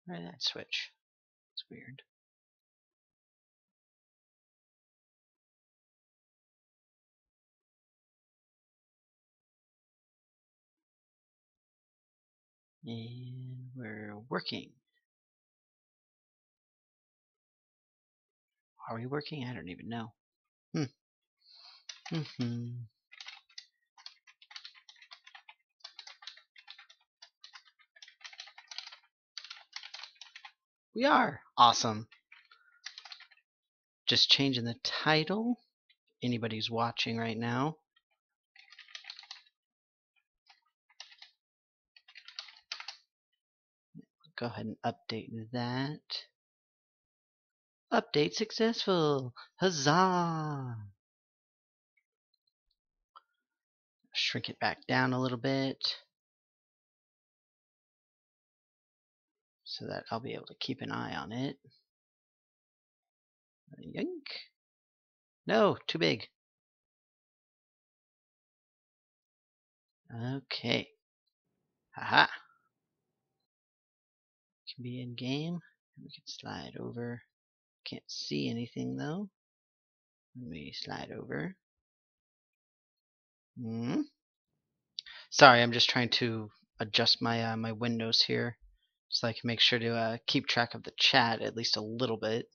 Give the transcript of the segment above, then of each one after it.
Why did that switch? It's weird. And we're working. Are we working? I don't even know. We are. Awesome. Just changing the title. Anybody's watching right now. Go ahead and update that. Update successful. Huzzah! Shrink it back down a little bit so that I'll be able to keep an eye on it. Yoink. No, too big. Okay. Haha. Can be in game. We can slide over. Can't see anything though. Let me slide over. Sorry, I'm just trying to adjust my my windows here so I can make sure to keep track of the chat at least a little bit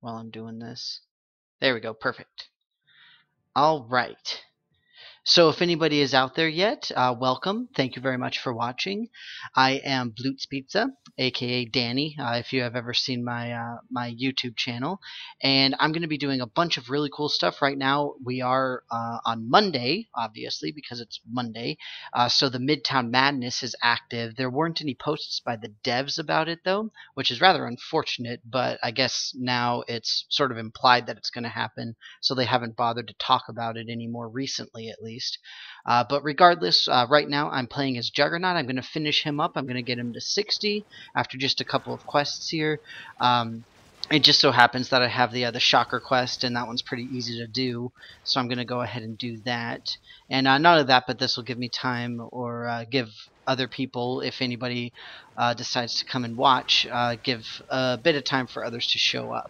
while I'm doing this. There we go. Perfect. All right. So if anybody is out there yet, welcome. Thank you very much for watching. I am Blutz Pizza, aka Danny, if you have ever seen my my YouTube channel. And I'm going to be doing a bunch of really cool stuff right now. We are on Monday, obviously, because it's Monday. So the Midtown Madness is active. There weren't any posts by the devs about it, though, which is rather unfortunate. But I guess now it's sort of implied that it's going to happen, so they haven't bothered to talk about it anymore recently, at least. But regardless, right now I'm playing as Juggernaut. I'm going to finish him up. I'm going to get him to 60 after just a couple of quests here. It just so happens that I have the Shocker quest, and that one's pretty easy to do, so I'm going to go ahead and do that. And not only that, but this will give me time, or give other people, if anybody decides to come and watch, give a bit of time for others to show up.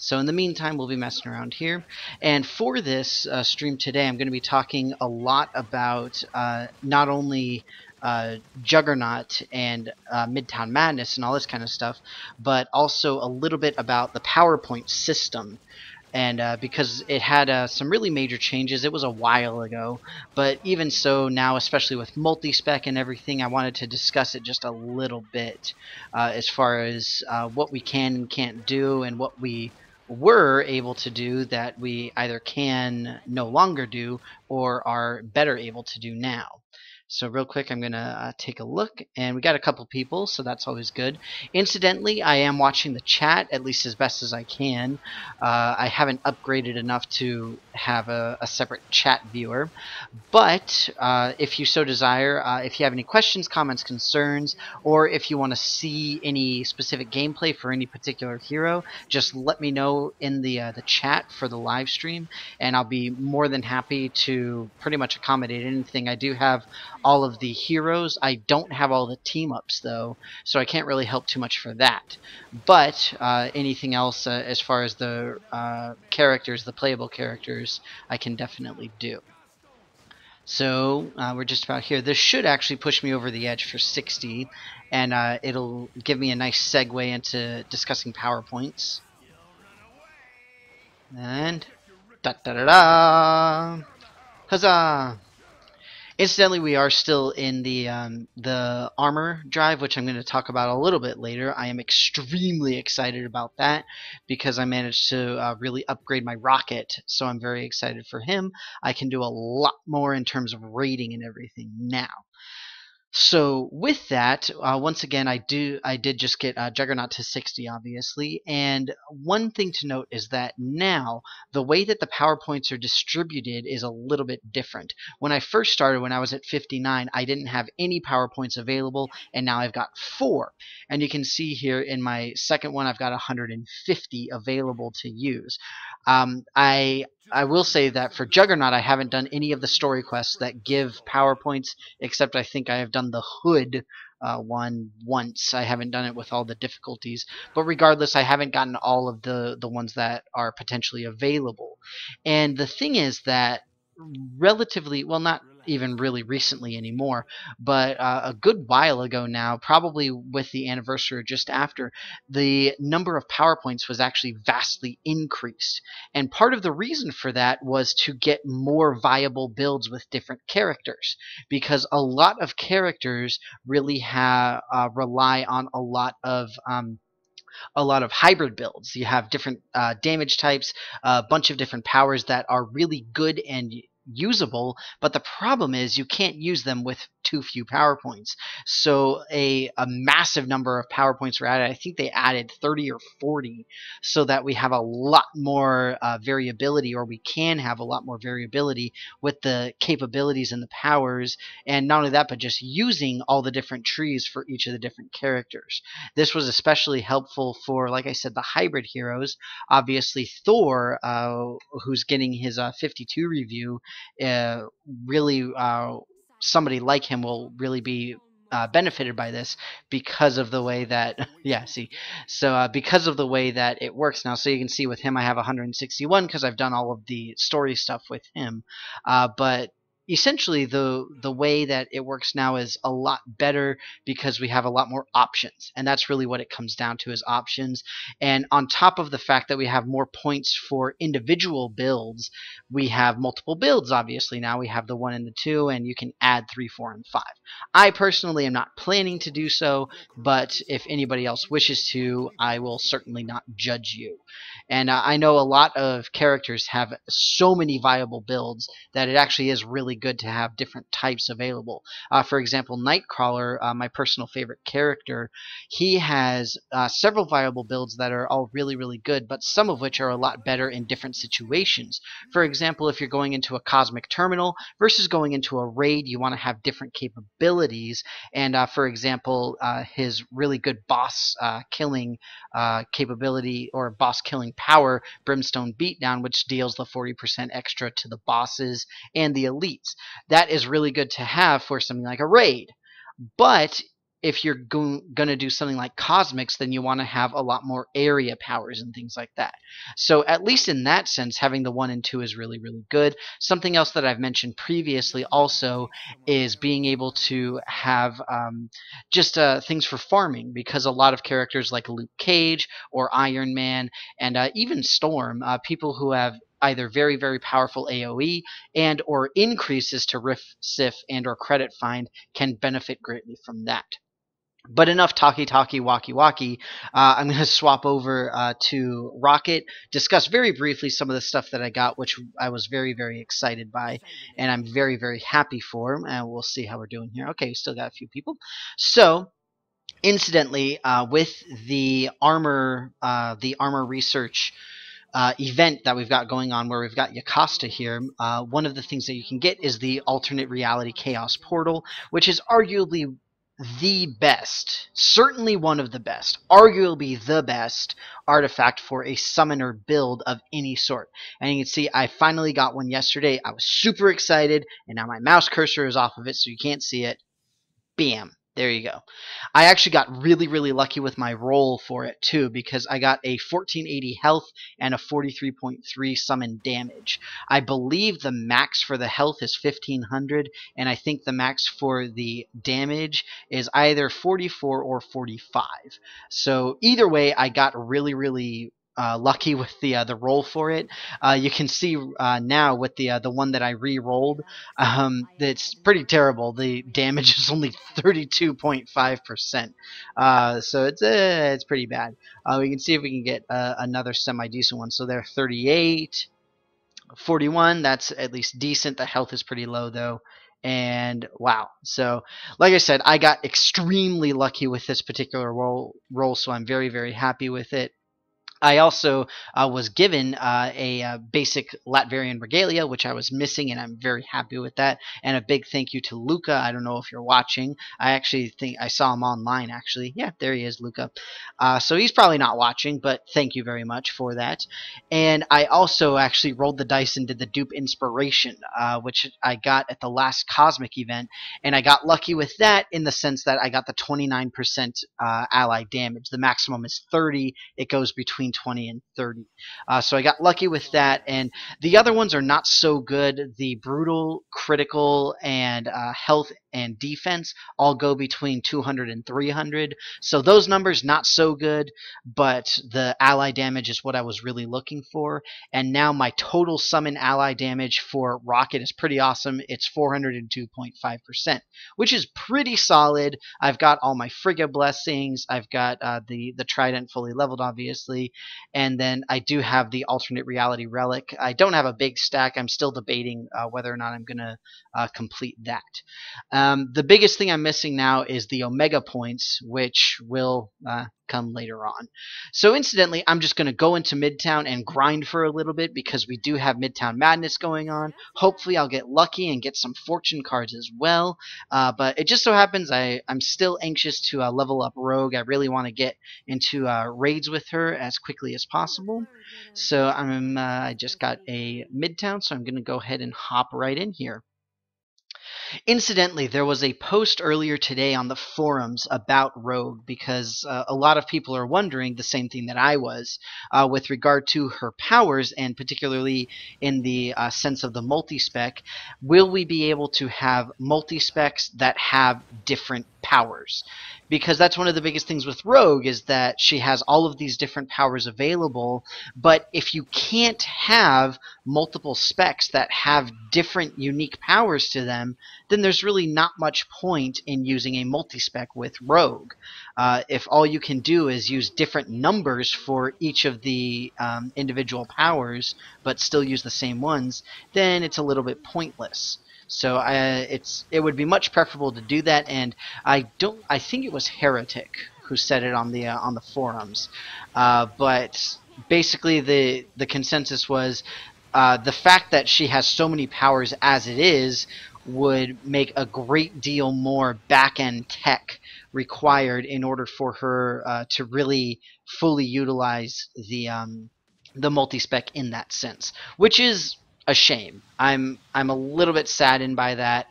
So in the meantime, we'll be messing around here. And for this stream today, I'm going to be talking a lot about not only Juggernaut and Midtown Madness and all this kind of stuff, but also a little bit about the PowerPoint system. And because it had some really major changes. It was a while ago, but even so now, especially with multi-spec and everything, I wanted to discuss it just a little bit as far as what we can and can't do, and what we were able to do that we either can no longer do or are better able to do now. So real quick, I'm going to take a look, and we got a couple people, so that's always good. Incidentally, I am watching the chat, at least as best as I can. I haven't upgraded enough to have a separate chat viewer, but if you so desire, if you have any questions, comments, concerns, or if you want to see any specific gameplay for any particular hero, just let me know in the chat for the live stream, and I'll be more than happy to pretty much accommodate anything. I do have all of the heroes. I don't have all the team ups though, so I can't really help too much for that. But anything else as far as the characters, the playable characters, I can definitely do. So we're just about here. This should actually push me over the edge for 60, and it'll give me a nice segue into discussing PowerPoints. And da da da da! Huzzah! Incidentally, we are still in the armor drive, which I'm going to talk about a little bit later. I am extremely excited about that because I managed to really upgrade my rocket, so I'm very excited for him. I can do a lot more in terms of rating and everything now. So with that, once again, I did just get Juggernaut to 60, obviously. And one thing to note is that now the way that the PowerPoints are distributed is a little bit different. When I first started, when I was at 59, I didn't have any PowerPoints available, and now I've got 4. And you can see here in my second one, I've got 150 available to use. I will say that for Juggernaut, I haven't done any of the story quests that give PowerPoints, except I think I have done the hood one once. I haven't done it with all the difficulties, but regardless, I haven't gotten all of the ones that are potentially available. And the thing is that relatively, well, not even really recently anymore, but a good while ago now, probably with the anniversary or just after, the number of PowerPoints was actually vastly increased. And part of the reason for that was to get more viable builds with different characters, because a lot of characters really rely on a lot of hybrid builds. You have different damage types, a bunch of different powers that are really good and usable, but the problem is you can't use them with too few power points. So a massive number of power points were added. I think they added 30 or 40 so that we have a lot more variability, or we can have a lot more variability with the capabilities and the powers, and not only that, but just using all the different trees for each of the different characters. This was especially helpful for, like I said, the hybrid heroes. Obviously, Thor, who's getting his 52 review, uh, really somebody like him will really be benefited by this because of the way that yeah, see, so because of the way that it works now. So you can see with him I have 161 because I've done all of the story stuff with him, but essentially the way that it works now is a lot better because we have a lot more options, and that's really what it comes down to, is options. And on top of the fact that we have more points for individual builds, we have multiple builds. Obviously now we have the 1 and the 2, and you can add 3, 4, and 5. I personally am not planning to do so, but if anybody else wishes to, I will certainly not judge you. And I know a lot of characters have so many viable builds that it actually is really good to have different types available. For example, Nightcrawler, my personal favorite character, he has several viable builds that are all really, really good, but some of which are a lot better in different situations. For example, if you're going into a cosmic terminal versus going into a raid, you want to have different capabilities. And for example, his really good boss killing capability, or boss killing power, Brimstone Beatdown, which deals the 40% extra to the bosses and the elites. That is really good to have for something like a raid. But if you're going to do something like cosmics, then you want to have a lot more area powers and things like that. So at least in that sense, having the 1 and 2 is really, really good. Something else that I've mentioned previously also is being able to have just things for farming, because a lot of characters like Luke Cage or Iron Man and even Storm, people who have either very, very powerful AoE and or increases to Rift, Sif, and or Credit Find, can benefit greatly from that. But enough talky, walkie. I'm going to swap over to Rocket, discuss very briefly some of the stuff that I got, which I was very, very excited by, and I'm very, very happy for. And we'll see how we're doing here. Okay, still got a few people. So, incidentally, with the armor research event that we've got going on, where we've got Yokosta here, one of the things that you can get is the alternate reality chaos portal, which is arguably the best, certainly one of the best, arguably the best artifact for a summoner build of any sort. And you can see I finally got one yesterday. I was super excited, and now my mouse cursor is off of it so you can't see it. Bam. There you go. I actually got really, really lucky with my roll for it too, because I got a 1480 health and a 43.3 summon damage. I believe the max for the health is 1500, and I think the max for the damage is either 44 or 45. So either way, I got really, really lucky with the roll for it. You can see now with the one that I re-rolled, it's pretty terrible. The damage is only 32.5%, so it's pretty bad. We can see if we can get another semi-decent one. So they're 38, 41. That's at least decent. The health is pretty low though. And wow. So like I said, I got extremely lucky with this particular roll, so I'm very, very happy with it. I also was given a basic Latvian regalia, which I was missing, and I'm very happy with that. And a big thank you to Luca. I don't know if you're watching. I actually think I saw him online, actually. Yeah, there he is, Luca. So he's probably not watching, but thank you very much for that. And I also actually rolled the dice and did the dupe inspiration, which I got at the last Cosmic event. And I got lucky with that in the sense that I got the 29% ally damage. The maximum is 30. It goes between 20 and 30. So I got lucky with that. And the other ones are not so good. The brutal, critical, and health and defense all go between 200 and 300. So those numbers not so good, but the ally damage is what I was really looking for. And now my total summon ally damage for Rocket is pretty awesome. It's 402.5%, which is pretty solid. I've got all my Frigga blessings. I've got the Trident fully leveled, obviously, and then I do have the alternate reality relic. I don't have a big stack. I'm still debating whether or not I'm going to complete that. The biggest thing I'm missing now is the Omega points, which will come later on. So incidentally, I'm just going to go into Midtown and grind for a little bit because we do have Midtown Madness going on. Hopefully I'll get lucky and get some fortune cards as well. But it just so happens I'm still anxious to level up Rogue. I really want to get into raids with her as quickly as possible. So I just got a Midtown, so I'm going to go ahead and hop right in here. Incidentally, there was a post earlier today on the forums about Rogue because a lot of people are wondering the same thing that I was with regard to her powers, and particularly in the sense of the multi-spec. Will we be able to have multi-specs that have different powers? Because that's one of the biggest things with Rogue is that she has all of these different powers available, but if you can't have multiple specs that have different unique powers to them, then there's really not much point in using a multi-spec with Rogue. If all you can do is use different numbers for each of the individual powers, but still use the same ones, then it's a little bit pointless. So it would be much preferable to do that, and I think it was Heretic who said it on the forums, but basically the consensus was the fact that she has so many powers as it is would make a great deal more back-end tech required in order for her to really fully utilize the multi-spec in that sense, which is a shame. I'm a little bit saddened by that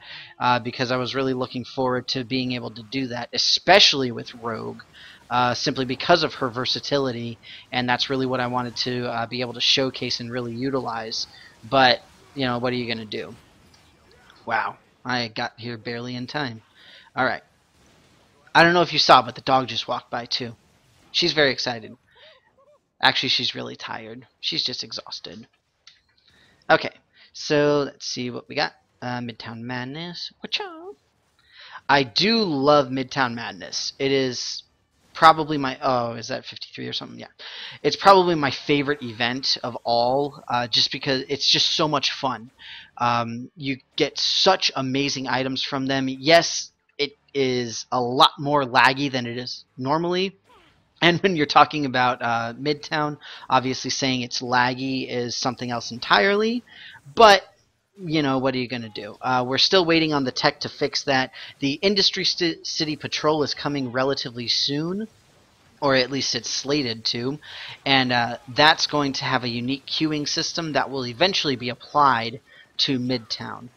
because I was really looking forward to being able to do that, especially with Rogue, simply because of her versatility, and that's really what I wanted to be able to showcase and really utilize. But you know, what are you gonna do? Wow, I got here barely in time. All right. I don't know if you saw, but the dog just walked by too. She's very excited. Actually, she's really tired. She's just exhausted. Okay, so let's see what we got. Midtown Madness. Whatcha? I do love Midtown Madness. It is probably my... Oh, is that 53 or something? Yeah. It's probably my favorite event of all, just because it's just so much fun. You get such amazing items from them. Yes, it is a lot more laggy than it is normally. And when you're talking about Midtown, obviously saying it's laggy is something else entirely. But, you know, what are you going to do? We're still waiting on the tech to fix that. The Industry City Patrol is coming relatively soon, or at least it's slated to. And that's going to have a unique queuing system that will eventually be applied to Midtown.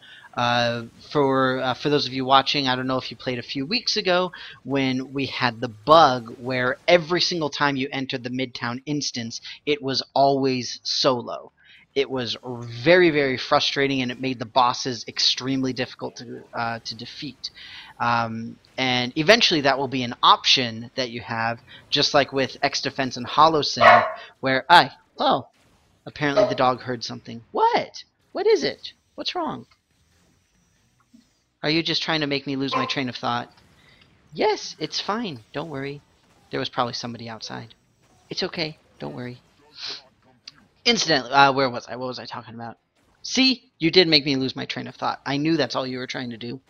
For those of you watching, I don't know if you played a few weeks ago when we had the bug where every single time you entered the Midtown instance, it was always solo. It was very, very frustrating, and it made the bosses extremely difficult to defeat. And eventually that will be an option that you have, just like with X Defense and Holosyn, where... Oh, apparently the dog heard something. What? What is it? What's wrong? Are you just trying to make me lose my train of thought? Yes, it's fine. Don't worry. There was probably somebody outside. It's okay. Don't worry. Incidentally, where was I? What was I talking about? See? You did make me lose my train of thought. I knew that's all you were trying to do.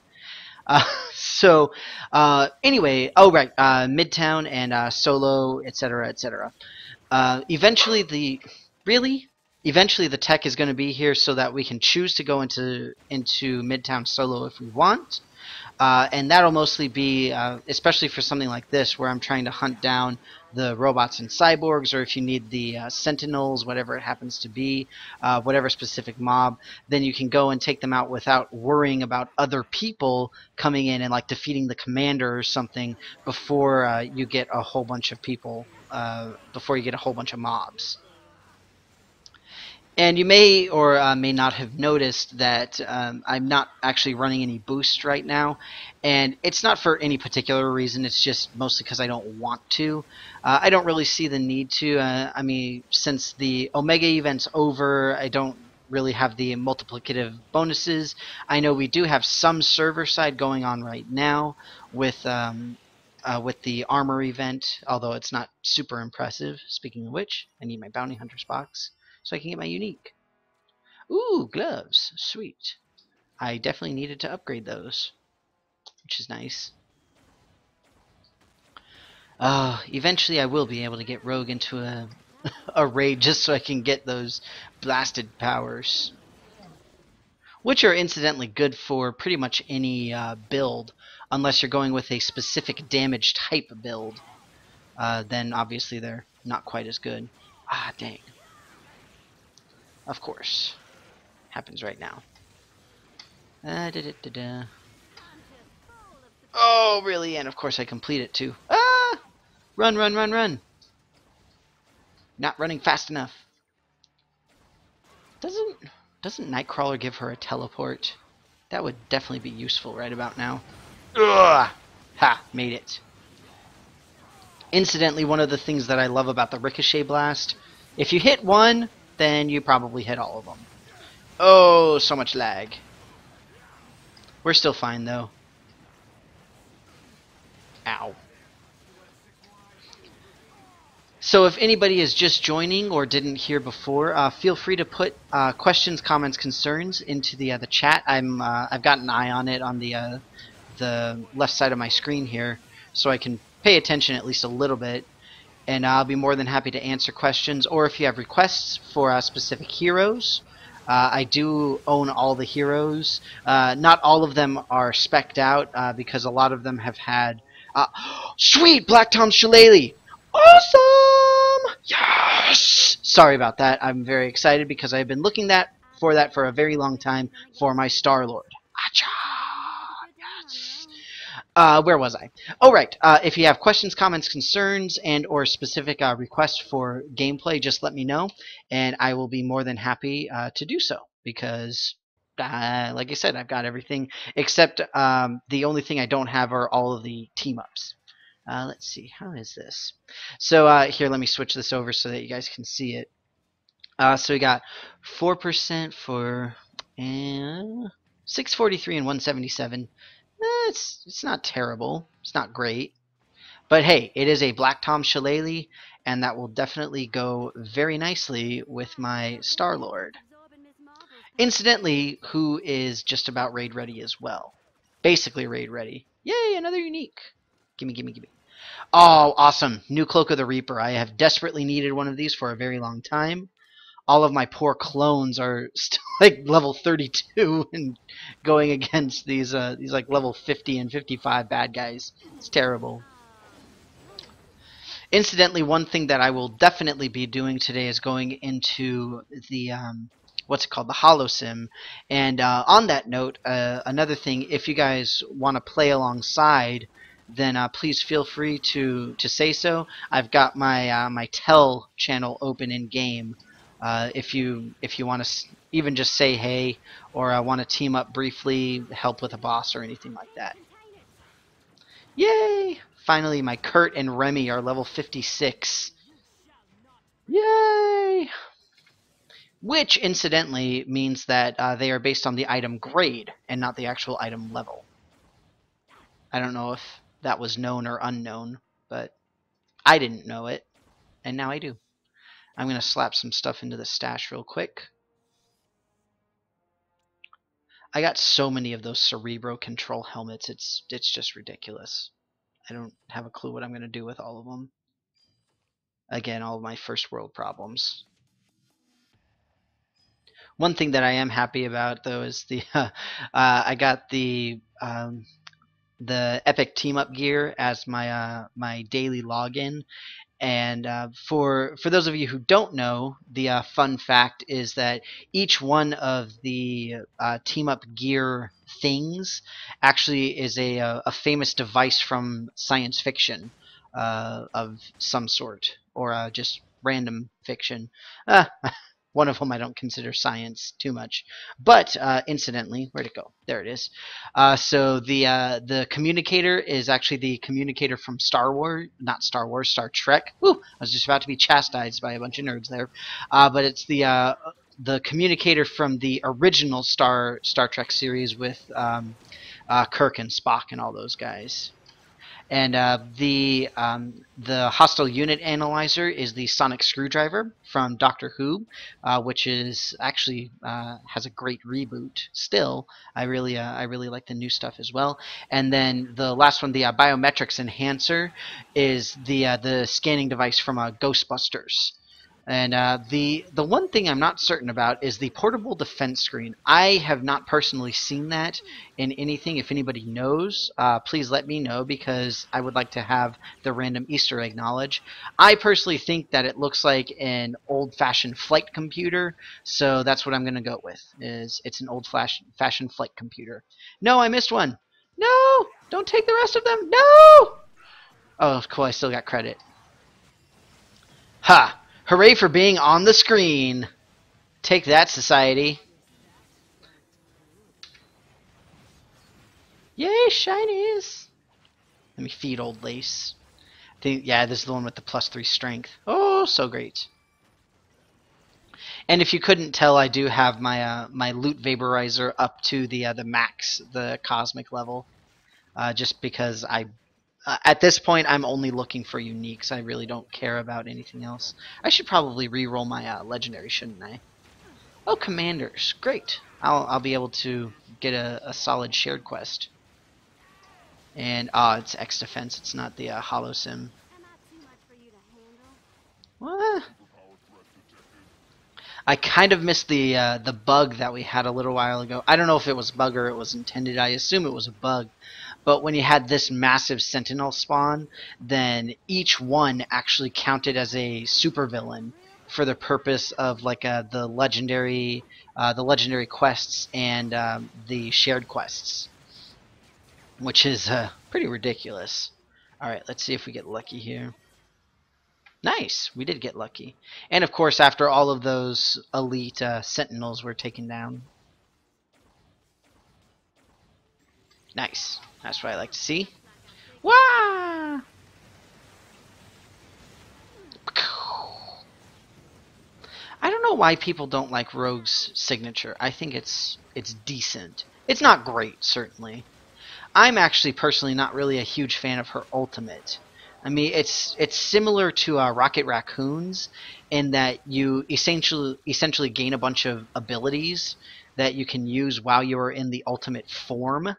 Anyway, oh right, Midtown and Solo, etc., etc. Eventually, eventually the tech is going to be here so that we can choose to go into Midtown solo if we want. And that'll mostly be, especially for something like this, where I'm trying to hunt down the robots and cyborgs, or if you need the sentinels, whatever it happens to be, whatever specific mob, then you can go and take them out without worrying about other people coming in and like defeating the commander or something before you get a whole bunch of people, before you get a whole bunch of mobs. And you may or may not have noticed that I'm not actually running any boost right now. And it's not for any particular reason, it's just mostly because I don't want to. I don't really see the need to. I mean, since the Omega event's over, I don't really have the multiplicative bonuses. I know we do have some server side going on right now with the armor event, although it's not super impressive. Speaking of which, I need my bounty hunter's box so I can get my unique. Ooh, gloves. Sweet. I definitely needed to upgrade those, which is nice. Eventually I will be able to get Rogue into a raid just so I can get those blasted powers. Which are incidentally good for pretty much any build, unless you're going with a specific damage type build. Then obviously they're not quite as good. Ah, dang. Of course. Happens right now. Da, da, da, da. Oh, really? And of course I complete it too. Ah! Run, run, run, run! Not running fast enough. Doesn't Nightcrawler give her a teleport? That would definitely be useful right about now. Ugh! Ha! Made it. Incidentally, one of the things that I love about the Ricochet Blast, if you hit one, then you probably hit all of them. Oh, so much lag. We're still fine, though. Ow. So if anybody is just joining or didn't hear before, feel free to put questions, comments, concerns into the chat. I've got an eye on it on the left side of my screen here, so I can pay attention at least a little bit, and I'll be more than happy to answer questions. Or if you have requests for specific heroes, I do own all the heroes. Not all of them are spec'd out because a lot of them have had. Sweet Black Tom Shillelagh! Awesome! Yes! Sorry about that. I'm very excited because I've been looking for that for a very long time for my Star-Lord. Acha! Yes! Where was I? Oh, right. If you have questions, comments, concerns, and or specific requests for gameplay, just let me know, and I will be more than happy to do so because like I said, I've got everything except the only thing I don't have are all of the team-ups. Let's see, how is this? So here, let me switch this over so that you guys can see it. So we got 4% for 643 and 177. It's not terrible. It's not great. But hey, it is a Black Tom Shillelagh, and that will definitely go very nicely with my Star-Lord. Incidentally, who is just about raid ready as well. Basically raid ready. Yay, another unique. Gimme, gimme, gimme. Oh, awesome. New Cloak of the Reaper. I have desperately needed one of these for a very long time. All of my poor clones are still like level 32 and going against these like level 50 and 55 bad guys. It's terrible. Incidentally, one thing that I will definitely be doing today is going into the what's it called, the Holosim. And on that note, another thing, if you guys want to play alongside, then please feel free to say so. I've got my my Tell channel open in game. If you want to even just say hey, or want to team up briefly, help with a boss or anything like that. Yay! Finally, my Kurt and Remy are level 56. Yay! Which, incidentally, means that they are based on the item grade and not the actual item level. I don't know if that was known or unknown, but I didn't know it, and now I do. I'm going to slap some stuff into the stash real quick. I got so many of those Cerebro control helmets, it's just ridiculous. I don't have a clue what I'm going to do with all of them. Again, all of my first world problems. One thing that I am happy about though is the I got the epic team up gear as my daily login. And for those of you who don't know, the fun fact is that each one of the team up gear things actually is a famous device from science fiction of some sort, or just random fiction. One of whom I don't consider science too much. But incidentally, where'd it go? There it is. So the communicator is actually the communicator from Star Wars, not Star Wars, Star Trek. Woo! I was just about to be chastised by a bunch of nerds there. But it's the communicator from the original Star Trek series with Kirk and Spock and all those guys. And the hostile unit analyzer is the sonic screwdriver from Doctor Who, which is actually has a great reboot. Still, I really like the new stuff as well. And then the last one, the biometrics enhancer, is the scanning device from Ghostbusters. And the one thing I'm not certain about is the portable defense screen. I have not personally seen that in anything. If anybody knows, please let me know, because I would like to have the random Easter egg knowledge. I personally think that it looks like an old-fashioned flight computer, so that's what I'm going to go with. It's an old-fashioned flight computer. No, I missed one. No! Don't take the rest of them. No! Oh, cool. I still got credit. Ha! Hooray for being on the screen. Take that, society. Yay, shinies. Let me feed old Lace. Yeah, this is the one with the +3 strength. Oh, so great. And if you couldn't tell, I do have my my loot vaporizer up to the max, the cosmic level. Just because at this point, I'm only looking for uniques. I really don't care about anything else. I should probably re-roll my legendary, shouldn't I? Oh, commanders. Great. I'll be able to get a solid shared quest. And, it's X defense. It's not the Hollow Sim. What? I kind of missed the bug that we had a little while ago. I don't know if it was a bug or it was intended. I assume it was a bug. But when you had this massive sentinel spawn, then each one actually counted as a supervillain for the purpose of like the legendary quests and the shared quests, which is pretty ridiculous. All right, let's see if we get lucky here. Nice, we did get lucky. And of course, after all of those elite sentinels were taken down. Nice. That's what I like to see. Wah! I don't know why people don't like Rogue's signature. I think it's decent. It's not great, certainly. I'm actually personally not really a huge fan of her ultimate. I mean, it's similar to Rocket Raccoon's in that you essentially gain a bunch of abilities that you can use while you are in the ultimate form.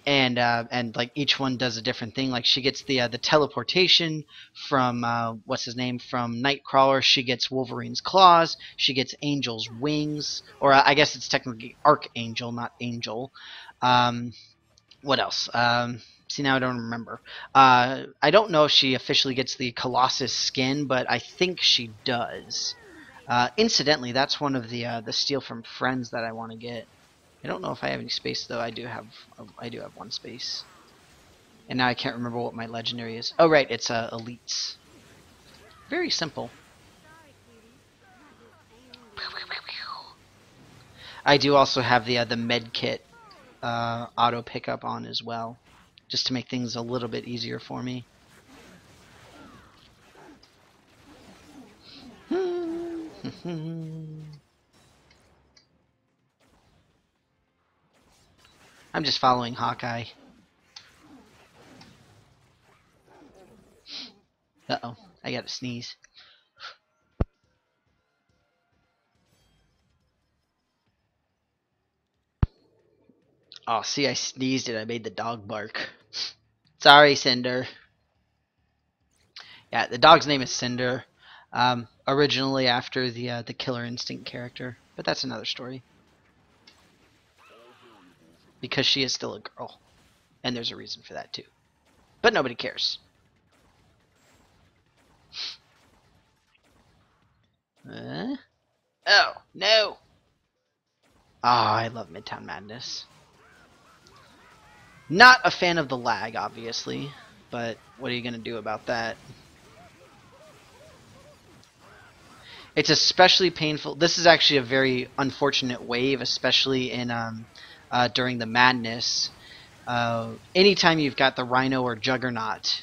And like each one does a different thing. Like she gets the teleportation from what's his name from Nightcrawler. She gets Wolverine's claws. She gets Angel's wings, or I guess it's technically Archangel, not Angel. What else? See, now I don't remember. I don't know if she officially gets the Colossus skin, but I think she does. Incidentally, that's one of the steal from friends that I want to get. I don't know if I have any space though. I do have one space, and now I can't remember what my legendary is. Oh right, it's elites. Very simple. I do also have the med kit auto pickup on as well, just to make things a little bit easier for me. I'm just following Hawkeye. Uh-oh, I gotta sneeze. Oh, see, I sneezed and I made the dog bark. Sorry, Cinder. Yeah, the dog's name is Cinder. Originally after the Killer Instinct character, but that's another story. Because she is still a girl, and there's a reason for that too. But nobody cares. Oh no! Oh, I love Midtown Madness. Not a fan of the lag, obviously, but what are you gonna do about that? It's especially painful. This is actually a very unfortunate wave, especially in during the madness. Anytime you've got the Rhino or Juggernaut,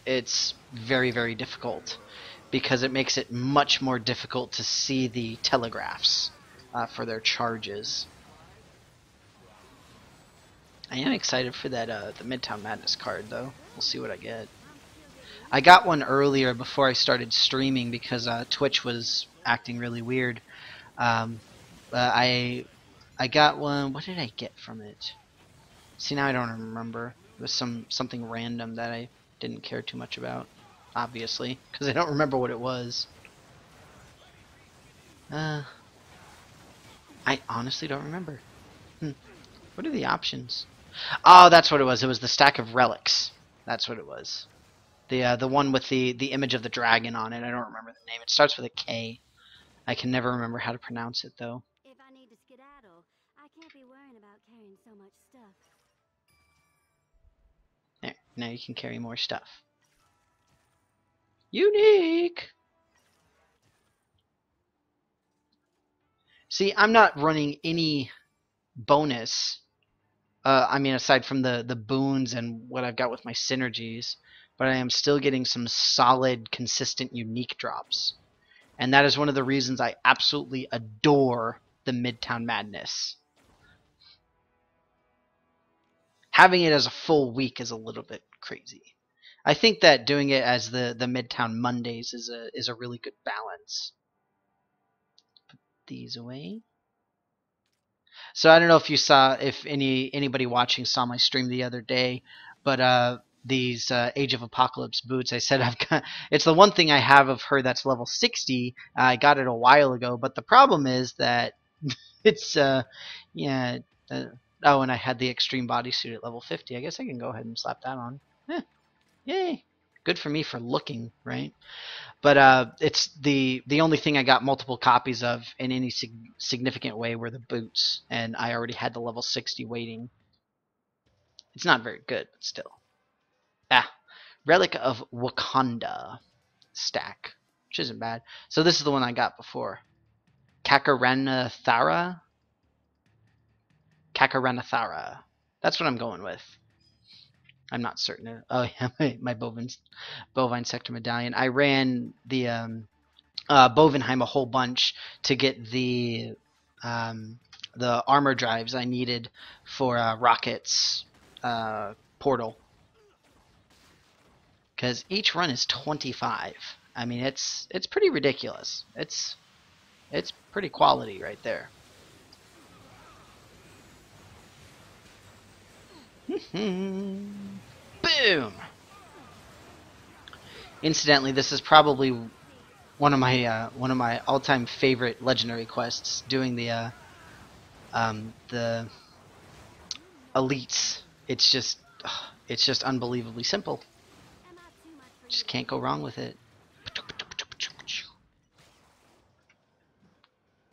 it's very, very difficult because it makes it much more difficult to see the telegraphs for their charges. I am excited for that the Midtown Madness card, though. We'll see what I get. I got one earlier before I started streaming because Twitch was acting really weird. I got one. What did I get from it? See, now I don't remember. It was something random that I didn't care too much about, obviously, because I don't remember what it was. I honestly don't remember. What are the options? Oh, that's what it was. It was the stack of relics. That's what it was. The one with the image of the dragon on it. I don't remember the name. It starts with a K. I can never remember how to pronounce it though. If I need to skedaddle, I can't be worrying about carrying so much stuff. There. Now you can carry more stuff. Unique. See, I'm not running any bonus. I mean, aside from the boons and what I've got with my synergies, but I am still getting some solid, consistent, unique drops. And that is one of the reasons I absolutely adore the Midtown Madness. Having it as a full week is a little bit crazy. I think that doing it as the Midtown Mondays is a really good balance. Put these away. So I don't know if you saw, if anybody watching saw my stream the other day, but these Age of Apocalypse boots, I said I've got. It's the one thing I have of her that's level 60. I got it a while ago, but the problem is that it's yeah. Oh, and I had the extreme bodysuit at level 50. I guess I can go ahead and slap that on. Yay! Good for me for looking, right? But it's the only thing I got multiple copies of in any significant way were the boots, and I already had the level 60 waiting. It's not very good, but still. Relic of Wakanda stack, which isn't bad. So this is the one I got before. Kakaranathara? Kakaranathara. That's what I'm going with. I'm not certain. Oh yeah, my bovine sector medallion. I ran the Bovenheim a whole bunch to get the armor drives I needed for Rocket's portal. Because each run is 25. I mean, it's pretty ridiculous. It's pretty quality right there. Boom! Incidentally, this is probably one of my all-time favorite legendary quests. Doing the elites. It's just unbelievably simple. Just can't go wrong with it.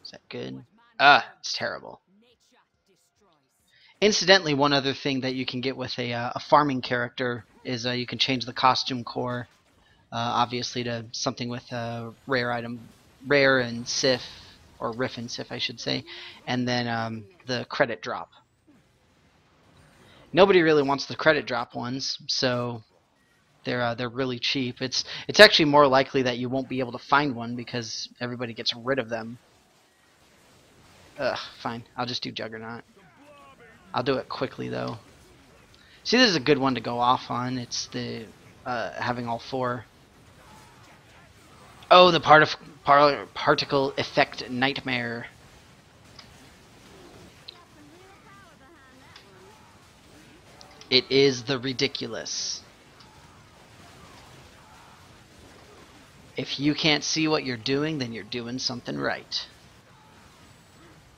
Is that good? It's terrible. Incidentally, one other thing that you can get with a farming character is you can change the costume core, obviously to something with rare and Sif, or Riff and Sif, I should say, and then the credit drop. Nobody really wants the credit drop ones, so they're really cheap. It's actually more likely that you won't be able to find one because everybody gets rid of them. Fine. I'll just do Juggernaut. I'll do it quickly though. See, this is a good one to go off on. It's the having all four. Oh, the particle effect nightmare. It is the ridiculous. If you can't see what you're doing, then you're doing something right.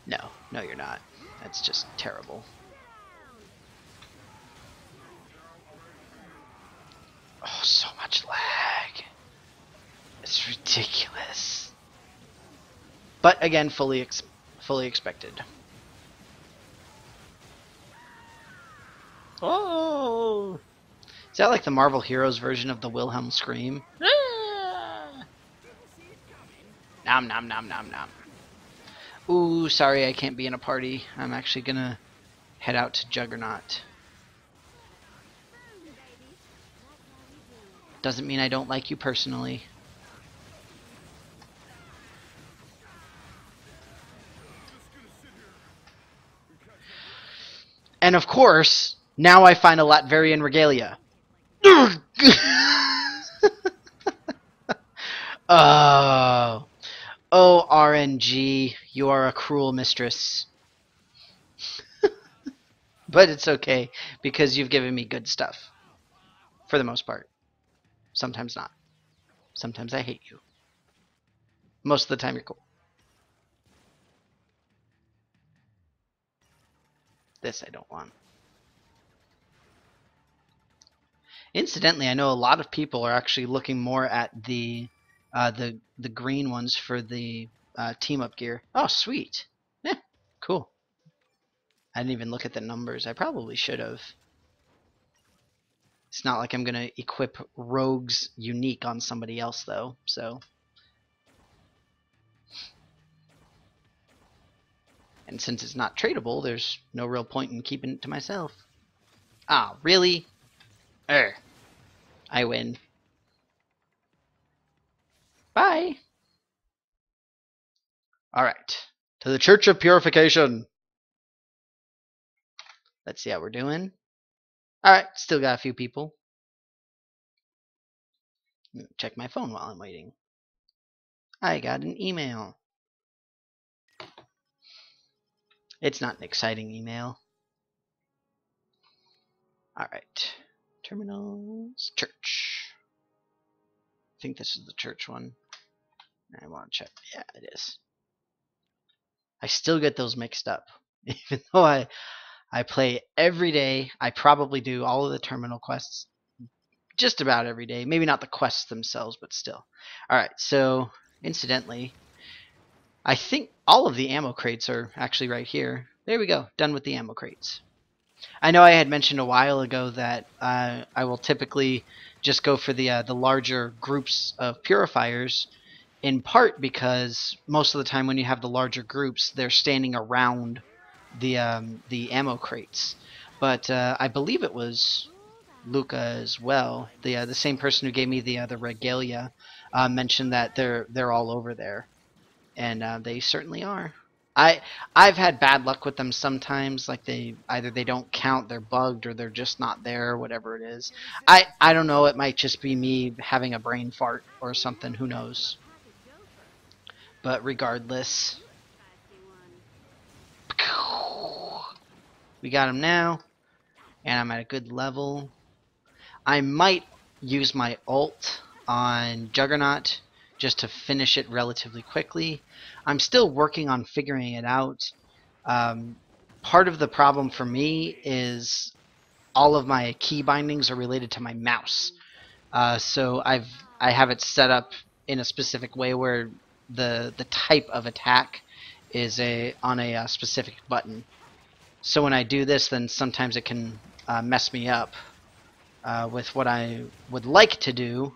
No, no you're not. That's just terrible. Oh, so much lag. It's ridiculous. But again, fully expected. Oh! Is that like the Marvel Heroes version of the Wilhelm scream? Ah! Nom nom nom nom nom. Ooh, sorry I can't be in a party. I'm actually gonna head out to Juggernaut. Doesn't mean I don't like you personally. And of course, now I find a Latverian regalia. Oh. Oh, RNG, you are a cruel mistress. But it's okay, because you've given me good stuff. For the most part. Sometimes not. Sometimes I hate you. Most of the time you're cool. This I don't want. Incidentally, I know a lot of people are actually looking more at the green ones for the team up gear. Oh, sweet. Yeah, cool. I didn't even look at the numbers. I probably should have. It's not like I'm gonna equip Rogue's unique on somebody else though, so. And since it's not tradable, there's no real point in keeping it to myself. Ah, really? I win. Bye. Alright. To the Church of Purification. Let's see how we're doing. Alright, still got a few people. Check my phone while I'm waiting. I got an email. It's not an exciting email. Alright. Terminals. Church. I think this is the church one. I want to check. Yeah, it is. I still get those mixed up. Even though I play every day. I probably do all of the terminal quests just about every day. Maybe not the quests themselves, but still. Alright, so incidentally, I think all of the ammo crates are actually right here. There we go. Done with the ammo crates. I know I had mentioned a while ago that I will typically just go for the larger groups of purifiers, in part because most of the time when you have the larger groups, they're standing around the ammo crates. But I believe it was Luca as well, the same person who gave me the regalia, mentioned that they're all over there, and they certainly are. I've had bad luck with them sometimes, like either they don't count, they're bugged, or they're just not there, whatever it is. I don't know, it might just be me having a brain fart or something, who knows. But regardless, we got him now, and I'm at a good level. I might use my ult on Juggernaut just to finish it relatively quickly. I'm still working on figuring it out. Part of the problem for me is all of my key bindings are related to my mouse. So I have it set up in a specific way where the type of attack is on a specific button. So when I do this, then sometimes it can mess me up with what I would like to do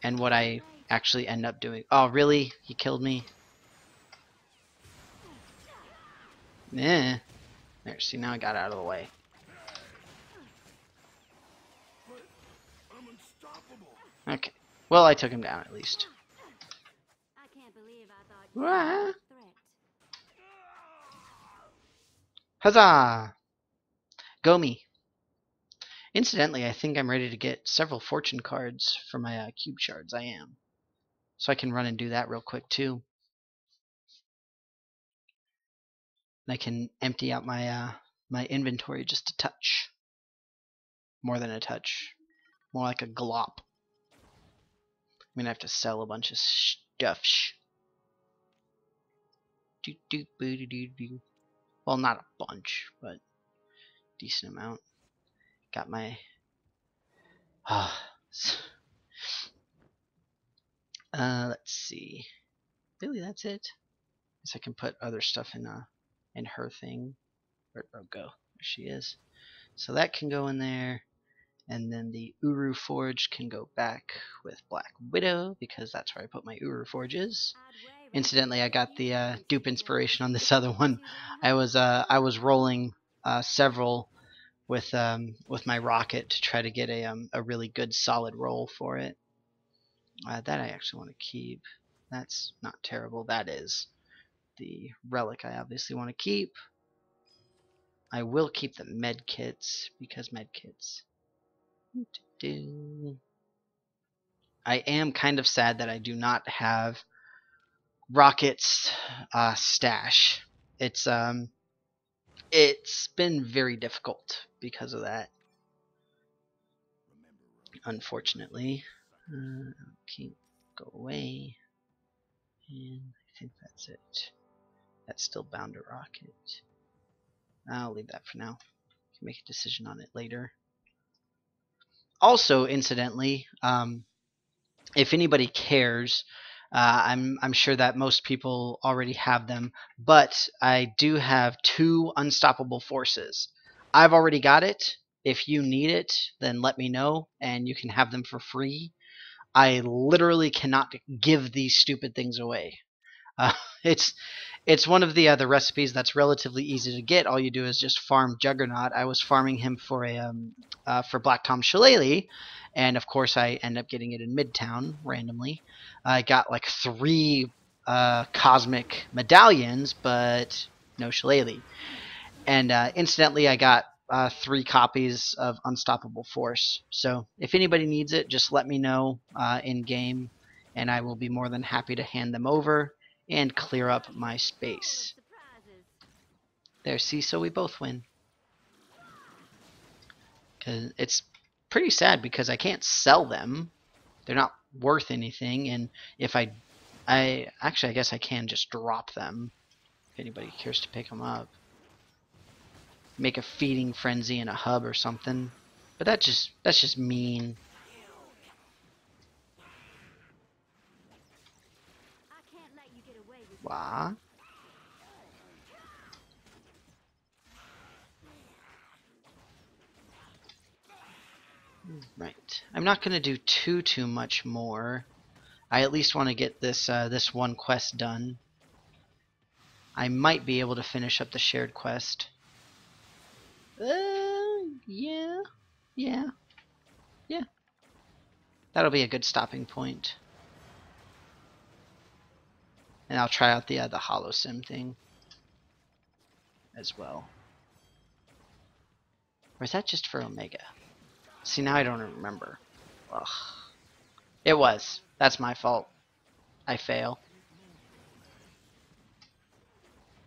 and what I actually end up doing. Oh, really? He killed me? Eh. There, see, now I got out of the way. Okay. Well, I took him down at least. Wah. Huzzah! Go me. Incidentally, I think I'm ready to get several fortune cards for my cube shards. I am. So I can run and do that real quick too. And I can empty out my my inventory just a touch. More than a touch. More like a glop. I gonna have to sell a bunch of stuff. Well, not a bunch, but decent amount. Got my let's see. Really, that's it. Guess I can put other stuff in her thing. Where'd Ro go? There she is. So that can go in there, and then the Uru Forge can go back with Black Widow because that's where I put my Uru Forges. Incidentally, I got the dupe inspiration on this other one. I was rolling several with my rocket to try to get a really good solid roll for it. That I actually want to keep. That's not terrible. That is. The relic I obviously want to keep. I will keep the med kits because med kits. I am kind of sad that I do not have Rocket's stash. It's been very difficult because of that. Unfortunately, okay, go away, and I think that's it. That's still bound to Rocket. I'll leave that for now. I can make a decision on it later. Also, incidentally, if anybody cares, I'm sure that most people already have them, but I do have 2 unstoppable forces. I've already got it. If you need it, then let me know, and you can have them for free. I literally cannot give these stupid things away. Uh, it's one of the recipes that's relatively easy to get. All you do is just farm Juggernaut. I was farming him for for Black Tom Shillelagh, and of course I end up getting it in Midtown randomly. I got like 3 cosmic medallions, but no Shillelagh. And incidentally, I got 3 copies of Unstoppable Force. So if anybody needs it, just let me know in game, and I will be more than happy to hand them over and clear up my space. There, see, so we both win. Cause it's pretty sad because I can't sell them. They're not worth anything, and if I actually I guess I can just drop them if anybody cares to pick them up. Make a feeding frenzy in a hub or something. But that's just mean. What? Right. I'm not going to do too much more. I at least want to get this this one quest done. I might be able to finish up the shared quest. Yeah. That'll be a good stopping point. And I'll try out the Hollow Sim thing as well. Or is that just for Omega? See, now I don't remember. Ugh. It was. That's my fault. I fail.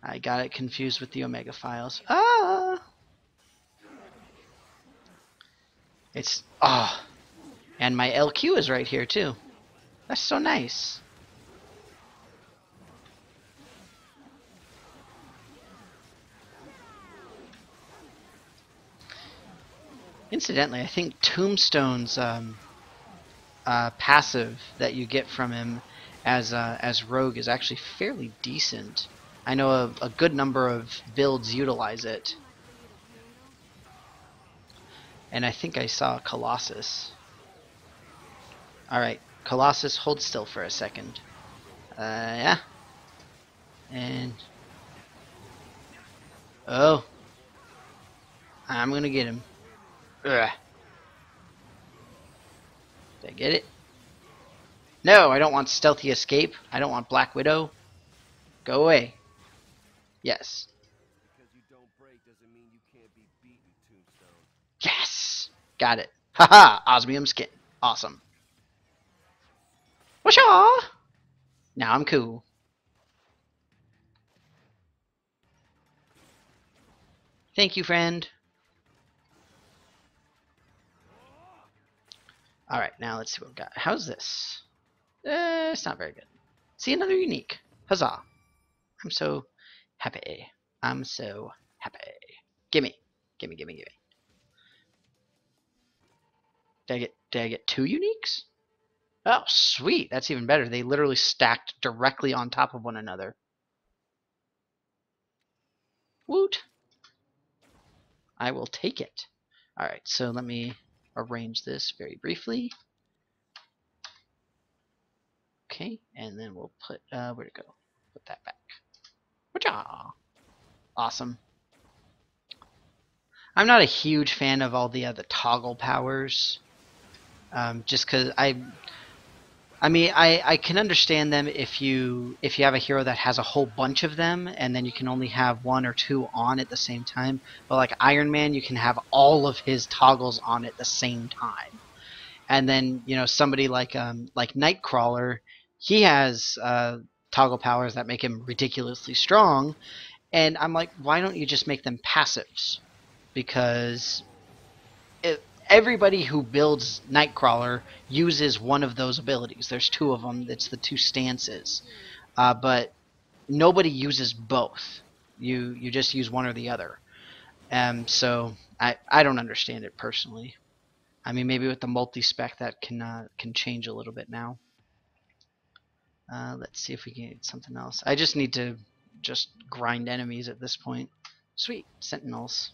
I got it confused with the Omega files. Ah! It's... Oh. And my LQ is right here, too. That's so nice. Incidentally, I think Tombstone's passive that you get from him as Rogue is actually fairly decent. I know a good number of builds utilize it. And I think I saw Colossus. Alright, Colossus, hold still for a second. Yeah. And... Oh. I'm gonna get him. Ugh. Did I get it? No, I don't want Stealthy Escape. I don't want Black Widow. Go away. Yes. Because you don't break doesn't mean you can't be beaten, Tombstone. Yes! Got it. Haha! Osmium skin. Awesome. Whooshaw! Now I'm cool. Thank you, friend. Alright, now let's see what we got. How's this? It's not very good. See, another unique. Huzzah. I'm so happy. I'm so happy. Gimme. Gimme, gimme, gimme. Did I get 2 uniques? Oh, sweet. That's even better. They literally stacked directly on top of one another. Woot. I will take it. Alright, so let me arrange this very briefly. Okay, and then we'll put, where'd it go? Put that back. Wajah! Awesome. I'm not a huge fan of all the toggle powers. Just because I mean, I can understand them if you have a hero that has a whole bunch of them, and then you can only have 1 or 2 on at the same time. But like Iron Man, you can have all of his toggles on at the same time. And then somebody like Nightcrawler, he has toggle powers that make him ridiculously strong. And I'm like, why don't you just make them passives? Because everybody who builds Nightcrawler uses one of those abilities. There's 2 of them. It's the 2 stances. But nobody uses both. You just use one or the other. So I don't understand it personally. I mean, maybe with the multi-spec that can change a little bit now. Let's see if we can get something else. I just need to just grind enemies at this point. Sweet, Sentinels.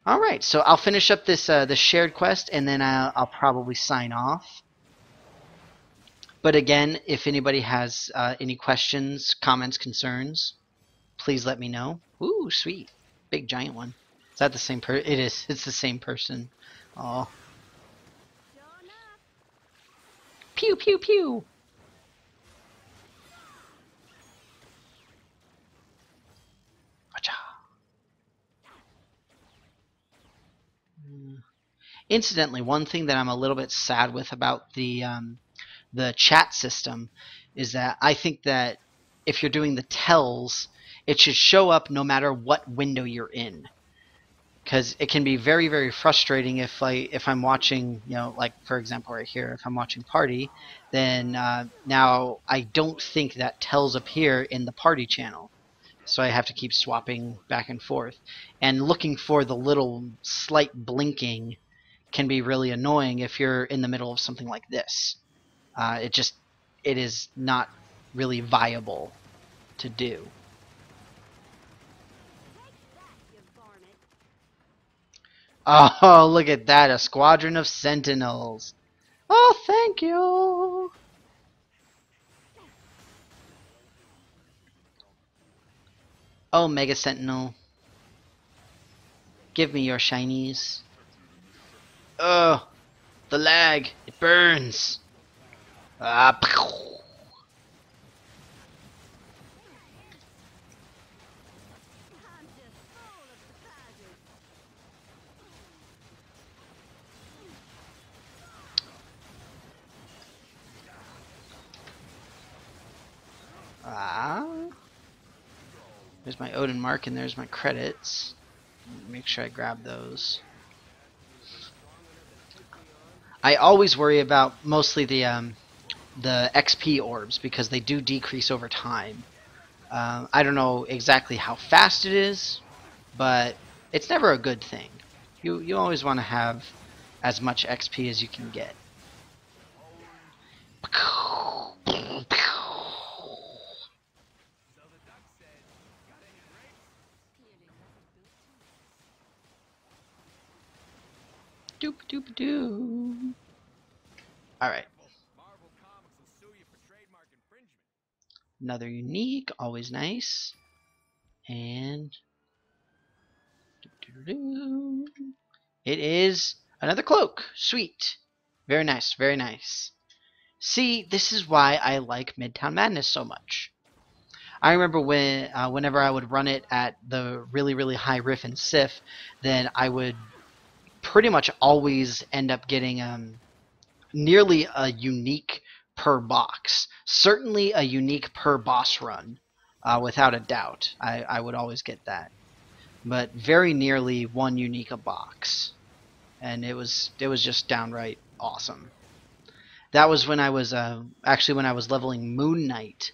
Alright, so I'll finish up this shared quest, and then I'll probably sign off. But again, if anybody has any questions, comments, concerns, please let me know. Ooh, sweet. Big giant one. Is that the same person? It is. It's the same person. Oh. Pew, pew, pew. Incidentally, one thing that I'm a little bit sad with about the chat system is that I think that if you're doing the tells, it should show up no matter what window you're in. Because it can be very, very frustrating if I'm watching, like for example right here, if I'm watching party, then now I don't think that tells appear in the party channel. So I have to keep swapping back and forth. And looking for the little slight blinking can be really annoying if you're in the middle of something like this. It is not really viable to do. Oh, look at that, a squadron of sentinels. Oh, thank you. Oh, Mega Sentinel. Give me your shinies. Oh, the lag. It burns. Ah, there's my Odin mark and there's my credits. Make sure I grab those. I always worry about mostly the XP orbs because they do decrease over time. I don't know exactly how fast it is, but it's never a good thing. You always want to have as much XP as you can get. Doop doop doo. Alright. Another unique, always nice. And it is another cloak. Sweet. Very nice, very nice. See, this is why I like Midtown Madness so much. I remember whenever I would run it at the really, really high Riff and Sif, then I would pretty much always end up getting nearly a unique per box. Certainly a unique per boss run, without a doubt. I would always get that. But very nearly one unique a box. And it was just downright awesome. That was when I was actually when I was leveling Moon Knight.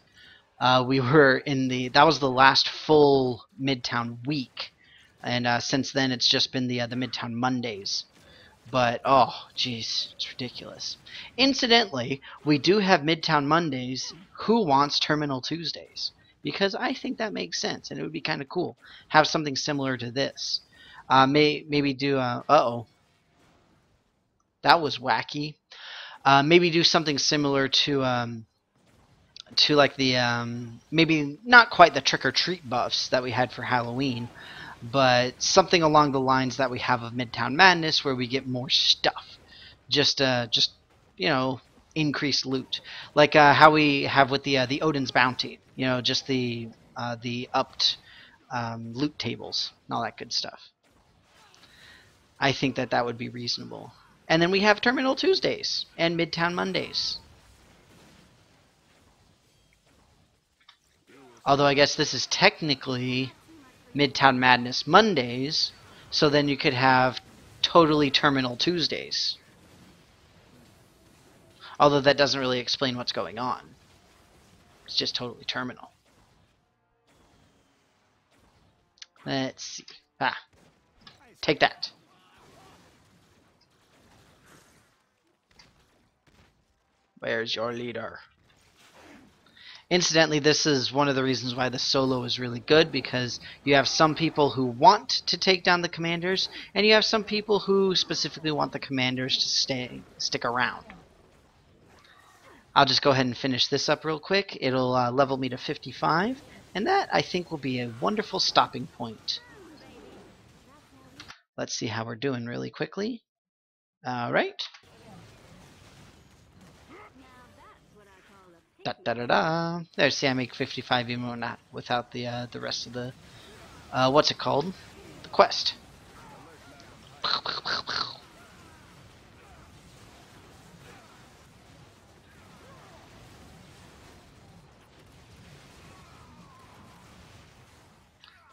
We were in that was the last full Midtown week, and since then it's just been the Midtown Mondays. But oh, jeez, it's ridiculous. Incidentally, we do have Midtown Mondays. Who wants Terminal Tuesdays? Because I think that makes sense, and it would be kind of cool. Have something similar to this. Maybe do. Uh-oh, that was wacky. Maybe do something similar to like the maybe not quite the trick or treat buffs that we had for Halloween, but something along the lines that we have of Midtown Madness, where we get more stuff. Just you know, increased loot, like how we have with the Odin's Bounty. You know, just the upped loot tables and all that good stuff. I think that that would be reasonable. And then we have Terminal Tuesdays and Midtown Mondays. Although I guess this is technically Midtown Madness Mondays, so then you could have totally Terminal Tuesdays. Although that doesn't really explain what's going on. It's just totally terminal. Let's see. Ah, take that. Where's your leader? Incidentally, this is one of the reasons why the solo is really good, because you have some people who want to take down the commanders, and you have some people who specifically want the commanders to stick around. I'll just go ahead and finish this up real quick. It'll level me to 55, and that, I think, will be a wonderful stopping point. Let's see how we're doing really quickly. Alright. Da da da da. There, see, I make 55 even not without the rest of the what's it called? The quest.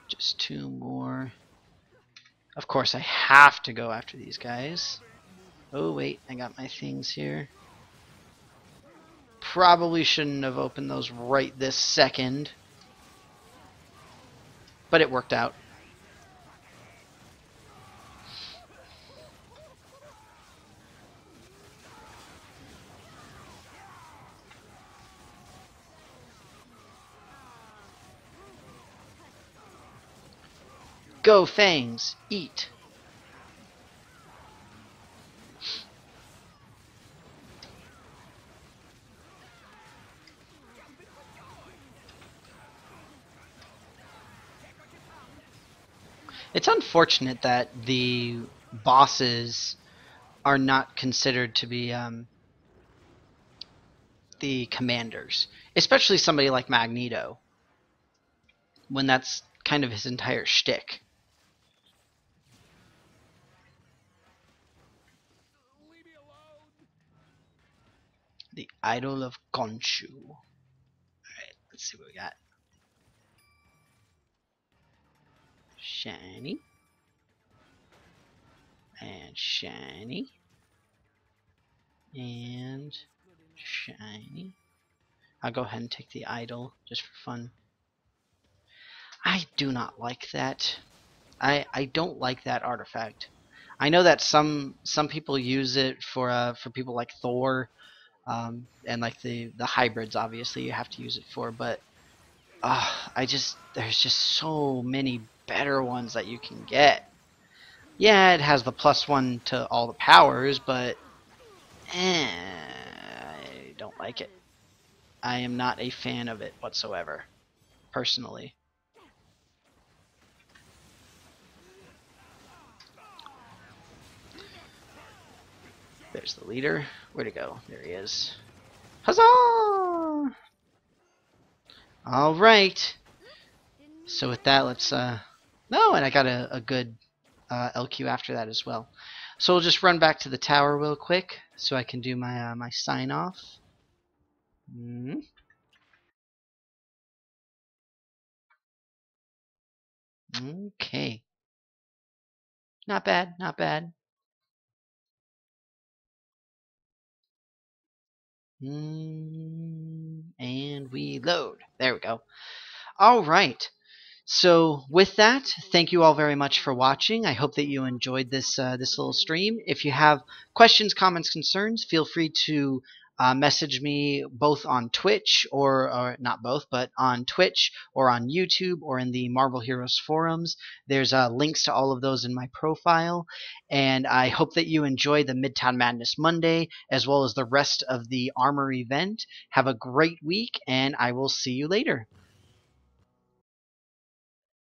Just two more. Of course, I have to go after these guys. Oh wait, I got my things here. Probably shouldn't have opened those right this second, but it worked out. Go Fangs, eat. It's unfortunate that the bosses are not considered to be the commanders, especially somebody like Magneto, when that's kind of his entire shtick. The Idol of Khonshu. Alright, let's see what we got. Shiny. And shiny. And shiny. I'll go ahead and take the idol just for fun. I do not like that. I don't like that artifact. I know that some people use it for people like Thor, and like the hybrids. Obviously, you have to use it for, but there's just so many better ones that you can get. Yeah, it has the +1 to all the powers, but I don't like it. I am not a fan of it whatsoever, personally. There's the leader. Where'd he go? There he is. Huzzah! Alright. So with that, let's no, and I got a good LQ after that as well. So we'll just run back to the tower real quick so I can do my my sign off. Okay. Not bad, not bad. And we load. There we go. All right. So with that, thank you all very much for watching. I hope that you enjoyed this little stream. If you have questions, comments, concerns, feel free to message me both on Twitch or not both, but on Twitch or on YouTube or in the Marvel Heroes forums. There's links to all of those in my profile. And I hope that you enjoy the Midtown Madness Monday as well as the rest of the Armor event. Have a great week, and I will see you later.